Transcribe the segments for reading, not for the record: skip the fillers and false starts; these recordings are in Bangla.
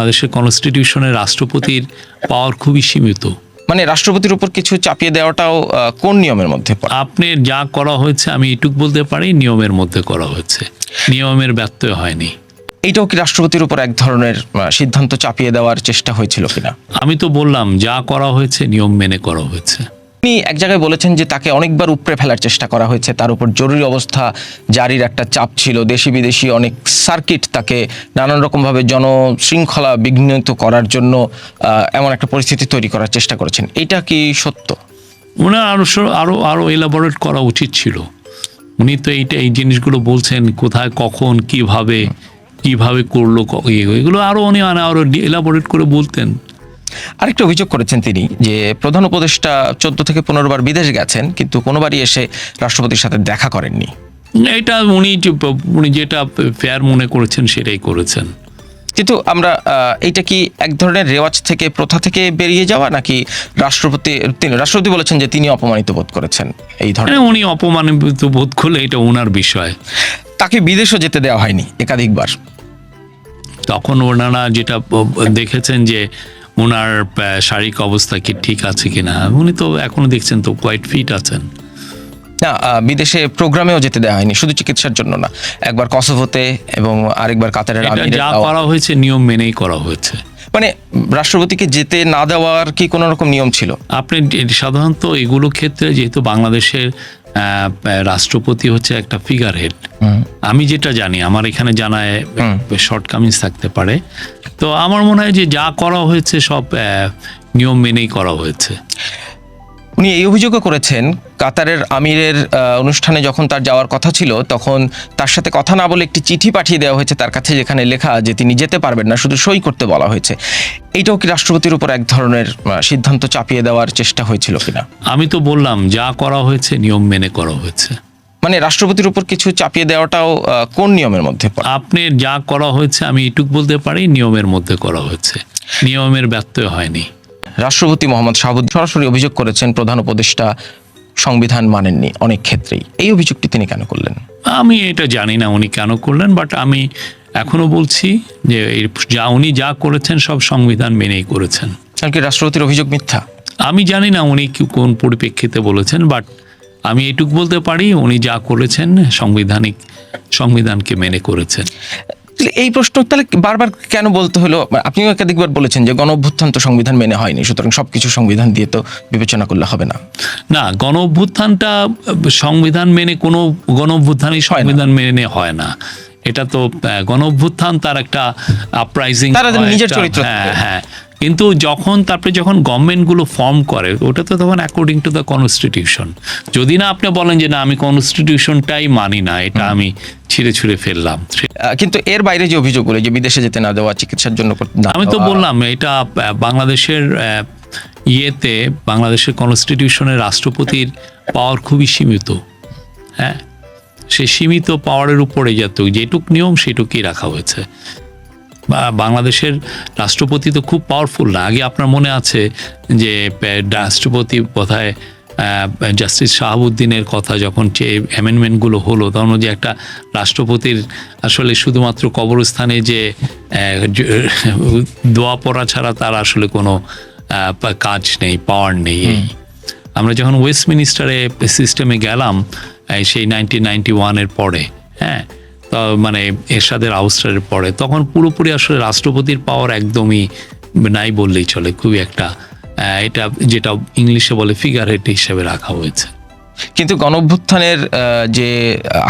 বাংলাদেশের কনস্টিটিউশনের রাষ্ট্রপতির পাওয়ার খুবই সীমিত। মানে রাষ্ট্রপতির উপর কিছু চাপিয়ে দেওয়াটাও কোন নিয়মের মধ্যে পড়ে? আপনি যা করা হয়েছে আমি এটুক বলতে পারি নিয়মের মধ্যে করা হয়েছে, নিয়মের ব্যত্যয় হয়নি। এইটাও কি রাষ্ট্রপতির উপর এক ধরনের সিদ্ধান্ত চাপিয়ে দেওয়ার চেষ্টা হয়েছিল কিনা? আমি তো বললাম যা করা হয়েছে নিয়ম মেনে করা হয়েছে। তিনি এক জায়গায় বলেছেন যে তাকে অনেকবার উপড়ে ফেলার চেষ্টা করা হয়েছে, তার উপর জরুরি অবস্থা জারির একটা চাপ ছিল, দেশি বিদেশি অনেক সার্কিট তাকে নানান রকমভাবে জনশৃঙ্খলা বিঘ্নিত করার জন্য এমন একটা পরিস্থিতি তৈরি করার চেষ্টা করেছেন। এইটা কি সত্য? ওনার আরো এলাবোরেট করা উচিত ছিল। উনি তো এই জিনিসগুলো বলছেন, কোথায় কখন কিভাবে করলো, এগুলো উনি আরো এলাবোরেট করে বলতেন। আরেকটা অভিযোগ করেছেন তিনি যে প্রধান উপদেষ্টা 14 থেকে 15 বার বিদেশ গেছেন, কিন্তু কোনোবারই এসে রাষ্ট্রপতির সাথে দেখা করেননি। এটা উনি যেটা ফেয়ার মনে করেছেন সেটাই করেছেন। কিন্তু আমরা এইটা কি এক ধরনের রেওয়াজ থেকে, প্রথা থেকে বেরিয়ে যাওয়া, নাকি রাষ্ট্রপতি বলেছেন যে তিনি অপমানিত বোধ করেছেন এই ধরনের? উনি অপমানিত বোধ করলে এটা ওনার বিষয়। তাকে বিদেশও যেতে দেওয়া হয়নি একাধিকবার। তখন ওনারা যেটা দেখেছেন যে ওনার শারীরিক অবস্থা কি ঠিক আছে কিনা, উনি তো এখনো দেখছেন তো কোয়াইট ফিট আছেন। না, বিদেশে প্রোগ্রামেও যেতে দেওয়া হয়নি, শুধু চিকিৎসার জন্য না, একবার কসোভোতে এবং আরেকবার কাতারের আমিরে যা করা হয়েছে নিয়ম মেনেই করা হয়েছে। মানে রাষ্ট্রপতিকে যেতে না দেওয়ার কি কোনো রকম নিয়ম ছিল? আপনি সাধারণত এগুলো ক্ষেত্রে, যেহেতু বাংলাদেশের রাষ্ট্রপতি হচ্ছে একটা ফিগার হেড, আমি যেটা জানি, আমার এখানে জানায় শর্টকামিংস থাকতে পারে, তো আমার মনে হয় যে যা করা হয়েছে সব নিয়ম মেনেই করা হয়েছে। উনি এই অভিযোগও করেছেন, কাতারের আমিরের অনুষ্ঠানে যখন তার যাওয়ার কথা ছিল তখন তার সাথে কথা না বলে একটি চিঠি পাঠিয়ে দেওয়া হয়েছে তার কাছে, যেখানে লেখা যে তিনি যেতে পারবেন না, শুধু সই করতে বলা হয়েছে। এইটাও কি রাষ্ট্রপতির উপর এক ধরনের সিদ্ধান্ত চাপিয়ে দেওয়ার চেষ্টা হয়েছিল কিনা? আমি তো বললাম যা করা হয়েছে নিয়ম মেনে করা হয়েছে। মানে রাষ্ট্রপতির উপর কিছু চাপিয়ে দেওয়াটাও কোন নিয়মের মধ্যে পড়ে? আপনি যা করা হয়েছে আমি এটুক বলতে পারি নিয়মের মধ্যে করা হয়েছে, নিয়মের ব্যত্যয় হয়নি। রাষ্ট্রপতি মোহাম্মদ শাহাবুদ্দিন সরাসরি অভিযোগ করেছেন প্রধান উপদেষ্টা সংবিধান মানেননি অনেক ক্ষেত্রেই। এই অভিযোগটি তিনি কেন করলেন? আমি এটা জানি না উনি কেন করলেন, বাট আমি এখনো বলছি যে উনি যা করেছেন সব সংবিধান মেনেই করেছেন। কারণ কি রাষ্ট্রপতির অভিযোগ মিথ্যা? আমি জানি না উনি কোন পরিপ্রেক্ষিতে বলেছেন, বাট আমি এটুক বলতে পারি উনি যা করেছেন সংবিধানকে মেনে করেছেন। এই প্রশ্ন তাহলে বারবার কেন বলতে হলো? আপনিও একাধিকবার বলেছেন যে গণ অভ্যুত্থান তো সংবিধান মেনে হয়নি, সুতরাং সবকিছু সংবিধান দিয়ে তো বিবেচনা করলে হবে না। না, গণ অভ্যুত্থানটা সংবিধান মেনে, কোনো গণ অভ্যুত্থানই সংবিধান মেনে হয় না। এটা তো গণ অভ্যুত্থান তার একটা আপরাইজিং, তারা নিজের চরিত্র। হ্যাঁ, কিন্তু তারপরে যখন গভর্নমেন্টগুলো ফর্ম করে ওটা তো তখন অ্যাকর্ডিং টু দ্য কনস্টিটিউশন। যদি না আপনি বলেন যে না আমি কনস্টিটিউশনটাই মানি না, এটা আমি ছিঁড়ে ফেললাম। কিন্তু এর বাইরে যে অভিযোগগুলো, যে বিদেশে যেতে না দেওয়া, চিকিৎসার জন্য, আমি তো বললাম এটা বাংলাদেশের বাংলাদেশের কনস্টিটিউশনের রাষ্ট্রপতির পাওয়ার খুবই সীমিত। হ্যাঁ, সে সীমিত পাওয়ারের উপরে যেটুক নিয়ম সেটুকুই রাখা হয়েছে। বাংলাদেশের রাষ্ট্রপতি তো খুব পাওয়ারফুল না। আগে আপনার মনে আছে যে রাষ্ট্রপতি বোধহয় জাস্টিস শাহাবুদ্দিনের কথা যখন যে অ্যামেন্ডমেন্টগুলো হলো, তখন যে একটা রাষ্ট্রপতির আসলে শুধুমাত্র কবরস্থানে যে দোয়া পড়া ছাড়া তার আসলে কোনো কাজ নেই, পাওয়ার নেই। আমরা যখন ওয়েস্টমিনিস্টারে সিস্টেমে গেলাম সেই 1991-এর পরে, হ্যাঁ, তো মানে এরশাদের আউস্টারের পরে, তখন পুরোপুরি আসলে রাষ্ট্রপতির পাওয়ার একদমই নাই বললেই চলে। খুবই একটা এটা যেটা ইংলিশে বলে ফিগার হেড হিসেবে রাখা হয়েছে। কিন্তু গণ অভ্যুত্থানের যে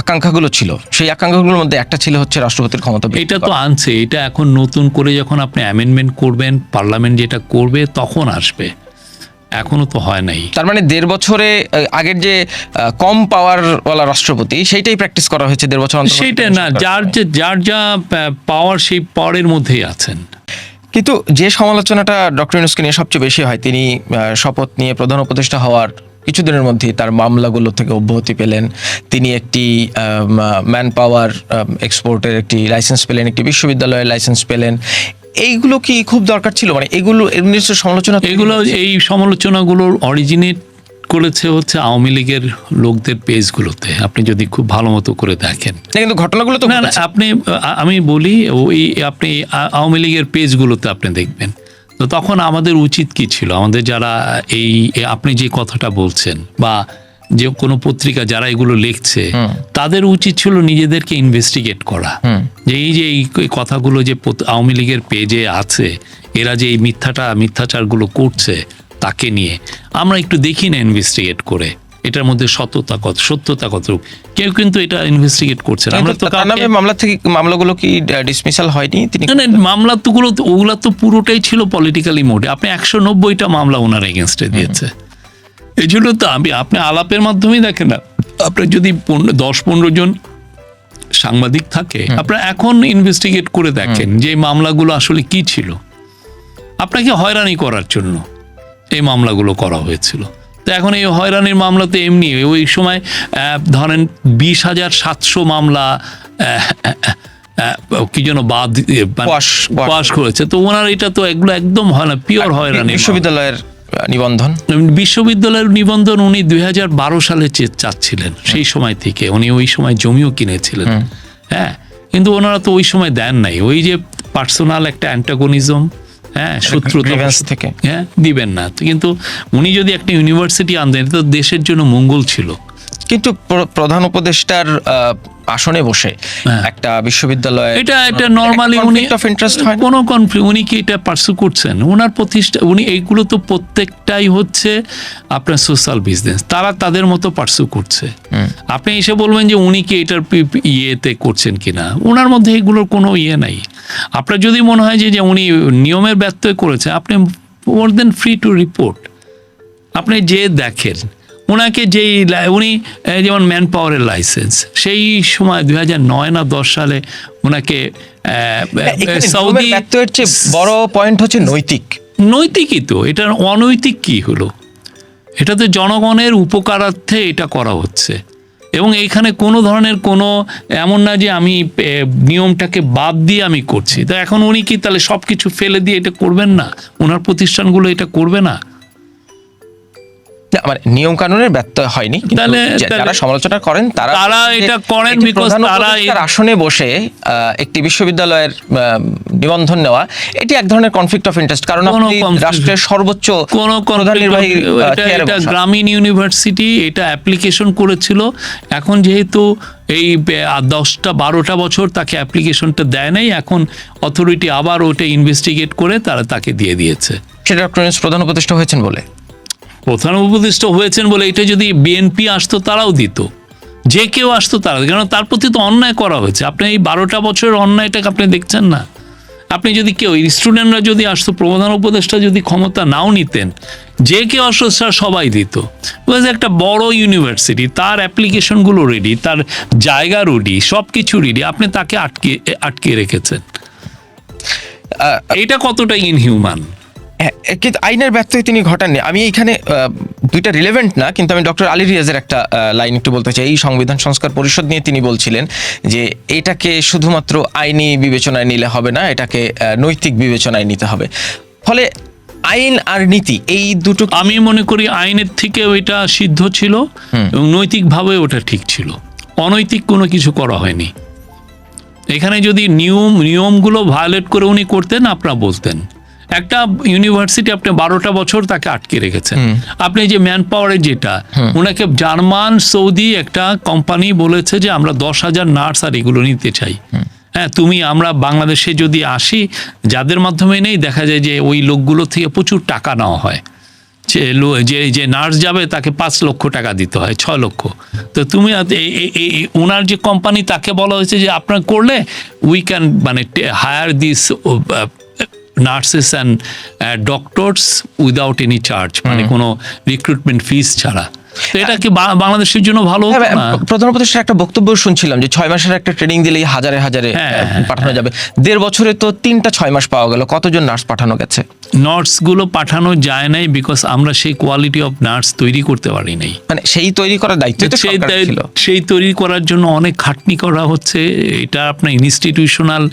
আকাঙ্ক্ষাগুলো ছিল, সেই আকাঙ্ক্ষাগুলোর মধ্যে একটা ছিল হচ্ছে রাষ্ট্রপতির ক্ষমতা। এটা তো আনছে, এটা এখন নতুন করে যখন আপনি অ্যামেন্ডমেন্ট করবেন, পার্লামেন্ট যেটা করবে তখন আসবে, এখনো তো হয় নাই। তার মানে 1.5 বছরে আগের যে কম পাওয়ারওয়ালা রাষ্ট্রপতি সেইটাই প্র্যাকটিস করা হয়েছে 1.5 বছর অন্তর। সেইটা না, যার যা পাওয়ার সেই পাওয়ারের মধ্যেই আছেন। কিন্তু যে সমালোচনাটা ডক্টর ইউনূসকে নিয়ে সবচেয়ে বেশি হয়, তিনি শপথ নিয়ে প্রধান উপদেষ্টা হওয়ার কিছুদিনের মধ্যেই তার মামলাগুলো থেকে অব্যাহতি পেলেন, তিনি একটি ম্যান পাওয়ার এক্সপোর্টের একটি লাইসেন্স পেলেন, একটি বিশ্ববিদ্যালয়ের লাইসেন্স পেলেন। এইগুলো কি খুব দরকার ছিল? মানে এগুলো এই সমালোচনাগুলোর অরিজিনেট করেছে হচ্ছে আওয়ামী লীগের লোকদের পেজগুলোতে, আপনি যদি খুব ভালো মতো করে দেখেন। কিন্তু ঘটনাগুলো তো না না, আপনি আমি বলি ওই আপনি আওয়ামী লীগের পেজগুলোতে আপনি দেখবেন। তো তখন আমাদের উচিত কি ছিল, আমাদের যারা এই আপনি যে কথাটা বলছেন বা যে কোনো পত্রিকা যারা এগুলো লিখছে তাদের উচিত ছিল নিজেদেরকে ইনভেস্টিগেট করা, যে এই কথাগুলো যে আওয়ামী লীগের পেজে আছে, এরা যে এই মিথ্যাচারগুলো করছে তাকে নিয়ে আমরা একটু দেখি না ইনভেস্টিগেট করে এটার মধ্যে সত্যতা কত। কেউ কিন্তু এটা ইনভেস্টিগেট করছে না। আমরা তো মামলাগুলো কি ডিসমিসাল হয়নি? মামলা তো ওগুলা তো পুরোটাই ছিল পলিটিক্যালি মোডে। আপনি 190টা মামলা ওনার এগেনস্টে দিয়েছে। এই জন্য তো আপনি আলাপের মাধ্যমেই দেখেন না, আপনার যদি 10-15 জন সাংবাদিক থাকে, আপনারা এখন ইনভেস্টিগেট করে দেখেন যে এই মামলাগুলো আসলে কি ছিল। আপনাকে হয়রানি করার জন্য এই মামলাগুলো করা হয়েছিল। তো এখন এই হয়রানির মামলা তো এমনি ওই সময় ধরেন 20,700 মামলা কি যেন পাশ করেছে। তো ওনার এটা তো এগুলো একদম হয় না, পিওর হয়রানি। বিশ্ববিদ্যালয়ের নিবন্ধন উনি 2012 সালে চাচ্ছিলেন, সেই সময় থেকে উনি ওই সময় জমিও কিনেছিলেন। হ্যাঁ, কিন্তু ওনারা তো ওই সময় দেন নাই। ওই যে পার্সোনাল একটা অ্যান্টাগনিজম, হ্যাঁ, শত্রুতা থেকে, হ্যাঁ, দিবেন না। কিন্তু উনি যদি একটা ইউনিভার্সিটি আনতেন তো দেশের জন্য মঙ্গল ছিল। কিন্তু প্রধান উপদেষ্টার আসনে বসে একটা বিশ্ববিদ্যালয়, এটা নরমালি উনি কোনো কনফ্লিক্ট, উনি কি এটা পার্সু করছেন? ওনার প্রতিষ্ঠা, উনি এইগুলো তো প্রত্যেকটাই হচ্ছে আপনার সোশ্যাল বিজনেস, তারা তাদের মতো পার্সু করছে। আপনি এসে বলবেন যে উনি কি এটার ইয়েতে করছেন কিনা, ওনার মধ্যে এগুলোর কোনো ইয়ে নাই। আপনার যদি মনে হয় যে উনি নিয়মের ব্যত্যয় করেছে, আপনি মোর দেন ফ্রি টু রিপোর্ট। আপনি যে দেখেন ওনাকে উনি যেমন ম্যান পাওয়ারের লাইসেন্স সেই সময় 2009 না 10 সালে ওনাকে সৌদি, বড় পয়েন্ট হচ্ছে নৈতিকই তো, এটা অনৈতিক কি হলো? এটা তো জনগণের উপকারার্থে এটা করা হচ্ছে। এবং এইখানে কোনো ধরনের কোনো এমন না যে আমি নিয়মটাকে বাদ দিয়ে আমি করছি। তো এখন উনি কি তাহলে সব কিছু ফেলে দিয়ে এটা করবেন না? ওনার প্রতিষ্ঠানগুলো এটা করবে না? নিয়ম কানুনের ব্যত্যয় হয়নি, যারা সমালোচনা করেন তারা এটা করেন বিকজ তারা আসনে বসে একটি বিশ্ববিদ্যালয়ের নিবন্ধন নেওয়া, এটি এক ধরনের কনফ্লিক্ট অফ ইন্টারেস্ট। কারণ আপনি রাষ্ট্রের সর্বোচ্চ প্রধান নির্বাহী, এটা গ্রামীণ ইউনিভার্সিটি, এটা অ্যাপ্লিকেশন করেছিল। এখন যেহেতু এই 10-12টা বছর তাকে অ্যাপ্লিকেশনটা দেয় নাই, এখন অথরিটি আবার ওটা ইনভেস্টিগেট করে তারা তাকে দিয়ে দিয়েছে। সেটা ডক্টর ইউনূস প্রধান উপদেষ্টা হয়েছেন বলে, প্রধান উপদেষ্টা হয়েছেন বলে এটা যদি বিএনপি আসতো তারাও দিত, যে কেউ আসতো তারা, কারণ তার প্রতি তো অন্যায় করা হয়েছে। আপনি এই 12টা বছরের অন্যায়টাকে আপনি দেখছেন না? আপনি যদি কেউ স্টুডেন্টরা যদি আসতো, প্রধান উপদেষ্টা যদি ক্ষমতা নাও নিতেন, যে কেউ আসতো সবাই দিত। একটা বড় ইউনিভার্সিটি, তার অ্যাপ্লিকেশনগুলো রেডি, তার জায়গা রেডি, সব কিছু রেডি, আপনি তাকে আটকে রেখেছেন। এটা কতটা ইনহিউম্যান। কিন্তু আইনের ব্যত্যয় তিনি ঘটাননি। আমি এখানে দুইটা রিলেভেন্ট না, কিন্তু আমি ডক্টর আলী রিয়াজের একটা লাইন একটু বলতে চাই। এই সংবিধান সংস্কার পরিষদ নিয়ে তিনি বলছিলেন যে এটাকে শুধুমাত্র আইনি বিবেচনায় নিলে হবে না, এটাকে নৈতিক বিবেচনায় নিতে হবে। ফলে আইন আর নীতি এই দুটো, আমি মনে করি আইনের থেকেও এটা সিদ্ধ ছিল এবং নৈতিকভাবে ওটা ঠিক ছিল। অনৈতিক কোনো কিছু করা হয়নি এখানে। যদি নিয়মগুলো ভায়োলেট করে উনি করতেন, আপনারা বলতেন। একটা ইউনিভার্সিটি আপনি 12টা বছর তাকে আটকে রেখেছেন। আপনি যে ম্যান পাওয়ারের যেটা, ওনাকে জার্মান সৌদি একটা কোম্পানি বলেছে যে আমরা 10,000 নার্স আর এগুলো নিতে চাই। হ্যাঁ, আমরা বাংলাদেশে যদি আসি, যাদের মাধ্যমে নেই, দেখা যায় যে ওই লোকগুলো থেকে প্রচুর টাকা নেওয়া হয়। যে নার্স যাবে তাকে 5 লক্ষ টাকা দিতে হয়, 6 লক্ষ। তো তুমি ওনার যে কোম্পানি, তাকে বলা হয়েছে যে আপনার করলে we can hire this nurses and doctors without any charge, কোনো রিক্রুটমেন্ট ফিস ছাড়া। তো এটা কি বাংলাদেশের জন্য ভালো? প্রধান উপদেষ্টার একটা বক্তব্য শুনছিলাম যে 6 মাসের একটা ট্রেনিং দিলেই হাজারে পাঠানো যাবে। 1.5 বছরে তো 3টা 6 মাস পাওয়া গেল। কতজন নার্স পাঠানো গেছে? নার্সগুলো পাঠানো যায় নাই বিকজ আমরা সেই কোয়ালিটি অফ নার্স তৈরি করতে পারি নাই। সেই তৈরি করার দায়িত্ব সেই তৈরি করার জন্য অনেক খাটনি করা হচ্ছে। এটা আপনার ইনস্টিটিউশনাল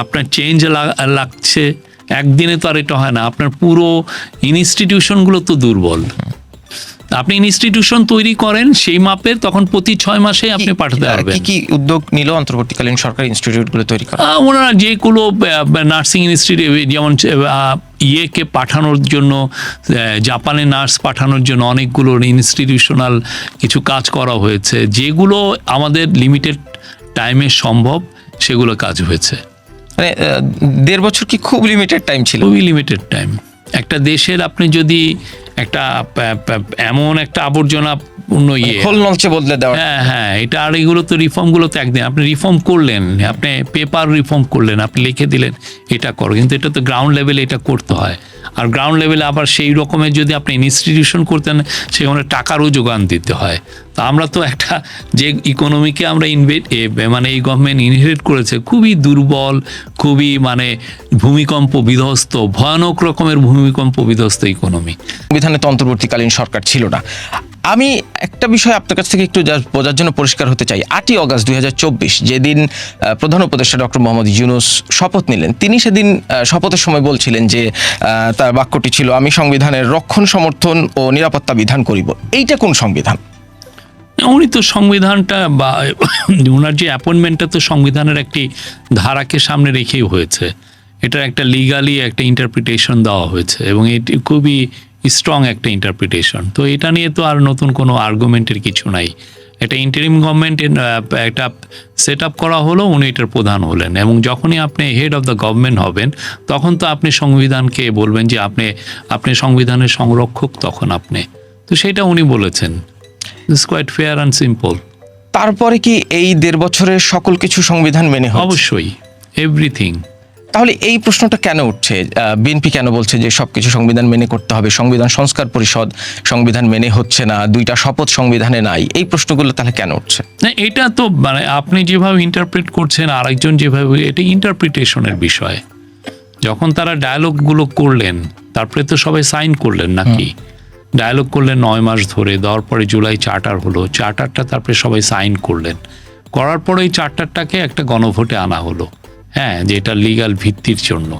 আপনার চেঞ্জ লাগছে। একদিনে তো আর এটা হয় না। আপনার পুরো ইনস্টিটিউশনগুলো তো দুর্বল। আপনি ইনস্টিটিউশন তৈরি করেন সেই মাপের, তখন প্রতি 6 মাসে আপনি পাঠাতে পারবেন। কি উদ্যোগ নিল অন্তর্বর্তীকালীন সরকার ইনস্টিটিউটগুলো তৈরি করা? ওনারা যেগুলো নার্সিং ইনস্টিটিউট, যেমন ইয়েকে পাঠানোর জন্য, জাপানে নার্স পাঠানোর জন্য অনেকগুলো ইনস্টিটিউশনাল কিছু কাজ করা হয়েছে, যেগুলো আমাদের লিমিটেড টাইমে সম্ভব, সেগুলো কাজ হয়েছে। মানে 1.5 বছর কি খুব লিমিটেড টাইম ছিল? খুবই লিমিটেড টাইম। একটা দেশের আপনি যদি একটা এমন একটা আবর্জনা পূর্ণ খোল নলচে বদলে দেওয়া, হ্যাঁ, এটা আর এগুলো তো রিফর্মগুলো তো একদিন আপনি রিফর্ম করলেন, আপনি পেপার রিফর্ম করলেন, আপনি লিখে দিলেন এটা করো, কিন্তু এটা তো গ্রাউন্ড লেভেলে এটা করতে হয়। আর গ্রাউন্ড লেভেলে আবার সেই রকমের যদি আপনি ইনস্টিটিউশন করতেন, সেখানে টাকারও যোগান দিতে হয়। তো আমরা তো একটা যে ইকোনমিকে আমরা মানে এই গভর্নমেন্ট ইনহেরিট করেছে, খুবই দুর্বল, খুবই মানে ভূমিকম্প বিধ্বস্ত, ভয়ানক রকমের ভূমিকম্প বিধ্বস্ত ইকোনমি। সংবিধানে তো অন্তর্বর্তীকালীন সরকার ছিল না। আমি একটা বিষয় আপনার কাছ থেকে একটু বোঝার জন্য পরিষ্কার হতে চাই। 8ই অগাস্ট 2024 যেদিন প্রধান উপদেষ্টা ডক্টর মোহাম্মদ ইউনূস শপথ নিলেন, তিনি সেদিন শপথের সময় বলছিলেন যে তার বাক্যটি ছিল, আমি সংবিধানের রক্ষণ, সমর্থন ও নিরাপত্তা বিধান করিব। এইটা কোন সংবিধান? উনি তো সংবিধানটা বা ওনার যে অ্যাপয়েন্টমেন্টটা তো সংবিধানের একটি ধারাকে সামনে রেখেই হয়েছে। এটার একটা লিগালি একটা ইন্টারপ্রিটেশন দেওয়া হয়েছে, এবং এটি খুবই স্ট্রং একটা ইন্টারপ্রিটেশন। তো এটা নিয়ে তো আর নতুন কোনো আর্গুমেন্টের কিছু নাই। এটা ইন্টারিম গভর্নমেন্টের একটা সেট আপ করা হলো, উনি এটার প্রধান হলেন, এবং যখনই আপনি হেড অফ দ্য গভর্নমেন্ট হবেন, তখন তো আপনি সংবিধানকে বলবেন যে আপনি সংবিধানের সংরক্ষক, তখন আপনি তো সেটা উনি বলেছেন। It's quite fair and simple. তারপরে কি এই 1.5 বছরের সকল কিছু সংবিধান মেনে হচ্ছে? অবশ্যই, এভরিথিং। তাহলে এই প্রশ্নটা কেন উঠছে? বিএনপি কেন বলছে যে সবকিছু সংবিধান মেনে করতে হবে? সংবিধান সংস্কার পরিষদ সংবিধান মেনে হচ্ছে না, 2টা শপথ সংবিধানে নাই, এই প্রশ্নগুলো তাহলে কেন উঠছে? না, এটা তো মানে আপনি যেভাবে ইন্টারপ্রেট করছেন, আরেকজন যেভাবে, এটা ইন্টারপ্রিটেশনের বিষয়। যখন তারা ডায়ালগগুলো করলেন, তারপরে তো সবাই সাইন করলেন নাকি? ডায়ালগ করলেন 9 মাস ধরে, দেওয়ার পরে জুলাই চার্টার হলো, চার্টারটা তারপরে সবাই সাইন করলেন, করার পরে এই চার্টারটাকে একটা গণভোটে আনা হলো, হ্যাঁ, যে এটা লিগ্যাল ভিত্তির জন্য।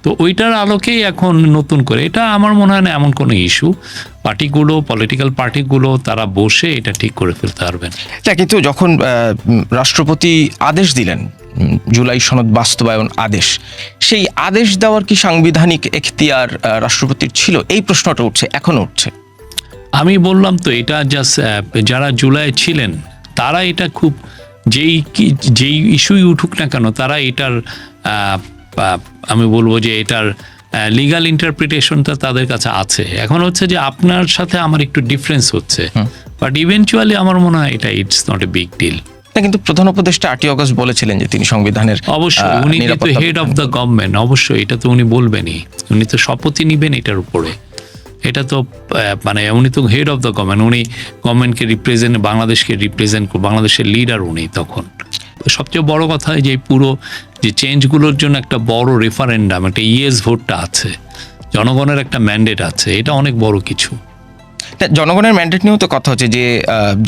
তো ওইটার আলোকেই এখন নতুন করে, এটা আমার মনে হয় না এমন কোনো ইস্যু। পার্টিগুলো, পলিটিক্যাল পার্টিগুলো তারা বসে এটা ঠিক করে ফেলতে পারবেন। কিন্তু যখন রাষ্ট্রপতি আদেশ দিলেন, জুলাই সনদ বাস্তবায়ন আদেশ, সেই আদেশ দেওয়ার কি সাংবিধানিক এখতিয়ার রাষ্ট্রপতির ছিল? এই প্রশ্নটা উঠছে, এখনো উঠছে। আমি বললাম তো, এটা জাস্ট যারা জুলাই ছিলেন তারা এটা খুব, যেই ইস্যুই উঠুক না কেন, তারা এটার আমি বলবো যে এটার লিগ্যাল ইন্টারপ্রিটেশনটা তাদের কাছে আছে। এখন হচ্ছে যে আপনার সাথে আমার একটু ডিফারেন্স হচ্ছে, বাট ইভেনচুয়ালি আমার মনে হয় এটা it's not a big deal. কিন্তু প্রধান উপদেষ্টা 8ই অগাস্ট বলেছিলেন যে তিনি সংবিধানের, অবশ্যই উনি তো হেড অফ দ্য গভর্নমেন্ট, অবশ্যই এটা তো উনি বলবেনই, উনি তো শপথই নিবেন এটার উপরে। এটা তো মানে উনি তো হেড অফ দ্য গভর্নমেন্ট, উনি গভর্নমেন্টকে রিপ্রেজেন্ট, বাংলাদেশকে রিপ্রেজেন্ট, বাংলাদেশের লিডার উনি। তখন সবচেয়ে বড় কথা যে পুরো যে চেঞ্জগুলোর জন্য একটা বড় রেফারেন্ডাম, একটা ইয়েস ভোটটা আছে, জনগণের একটা ম্যান্ডেট আছে, এটা অনেক বড় কিছু। জনগণের ম্যান্ডেট নিয়েও তো কথা হচ্ছে যে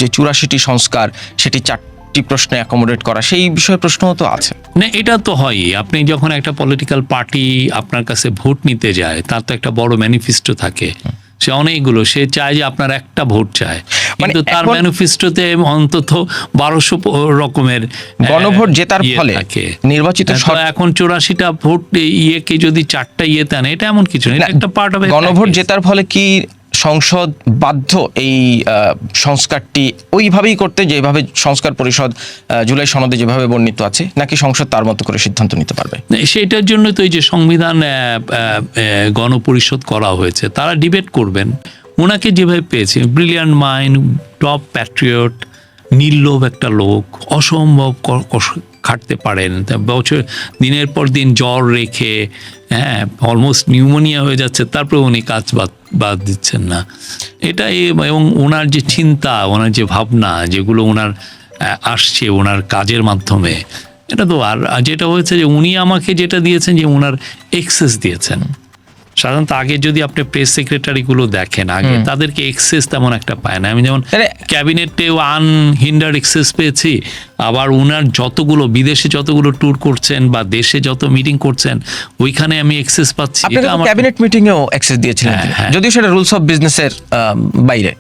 84টি সংস্কার, সেটি 4টি প্রশ্নে অ্যাকোমোডেট করা, সেই বিষয়ে প্রশ্নও তো আছে। না, এটা তো হয়ই। আপনি যখন একটা পলিটিক্যাল পার্টি আপনার কাছে ভোট নিতে যায়, তার তো একটা বড় ম্যানিফেস্টো থাকে, সে অনেকগুলো, সে চায় যে আপনার একটা ভোট চায়, কিন্তু তার ম্যানিফেস্টোতে অন্তত 1200 রকমের গণভোট জেতার ফলে নির্বাচিত। এখন 84টা ভোট ইয়েকে যদি 4টা ইয়েতে আনে, এটা এমন কিছু না, এটা একটা পার্ট অফ গণভোট জেতার ফলে কি সংসদ বাধ্য এই সংস্কারটি ওইভাবেই করতে, যেভাবে সংস্কার পরিষদ জুলাই সনদে যেভাবে বর্ণিত আছে, নাকি সংসদ তার মতো করে সিদ্ধান্ত নিতে পারবে? সেটার জন্য তো এই যে সংবিধান গণপরিষদ করা হয়েছে, তারা ডিবেট করবেন। ওনাকে যেভাবে পেয়েছে, ব্রিলিয়ান্ট মাইন্ড, টপ প্যাট্রিয়ট, নির্লোভ একটা লোক, অসম্ভব খাটতে পারেন, বছর দিনের পর দিন জ্বর রেখে, হ্যাঁ, অলমোস্ট নিউমোনিয়া হয়ে যাচ্ছে, তারপরে উনি কাজ বাদ দিচ্ছেন না। এটা এবং ওনার যে চিন্তা, ওনার যে ভাবনা, যেগুলো ওনার আসছে ওনার কাজের মাধ্যমে, এটা তো আর যেটা হয়েছে যে উনি আমাকে যেটা দিয়েছেন, যে ওনার এক্সেস দিয়েছেন। সাধারণত আগে যদি আপনি প্রেস সেক্রেটারিগুলো দেখেন, আগে তাদেরকে এক্সেস তেমন একটা পায় না। আমি যেমন ক্যাবিনেটে আনহিন্ডার্ড এক্সেস পেয়েছি, আবার উনার যতগুলো বিদেশে যতগুলো ট্যুর করছেন বা দেশে যত মিটিং করছেন, ওইখানে আমি এক্সেস পাচ্ছি। ক্যাবিনেট মিটিং এও অ্যাক্সেস দিয়েছিলেন, যদিও সেটা রুলস অফ বিজনেসের বাইরে।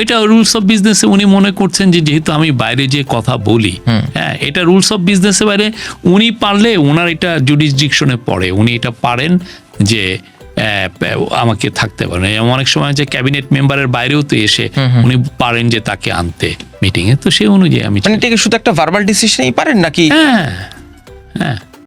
এটা রুলস অফ বিজনেসে উনি মনে করছেন যে যেহেতু আমি বাইরে যে কথা বলি, হ্যাঁ, এটা রুলস অফ বিজনেসের বাইরে উনি পারলে ওনার এটা জুডিসডিকশনে পড়ে, উনি এটা পারেন যে আমাকে থাকতে পারেন। অনেক সময় যে ক্যাবিনেট মেম্বারের বাইরেও তো এসে উনি পারেন যে তাকে আনতে মিটিংয়ে, তো সেই অনুযায়ী আমি মানে এটাকে শুধু একটা ভার্বাল ডিসিশনই পারেন নাকি? হ্যাঁ হ্যাঁ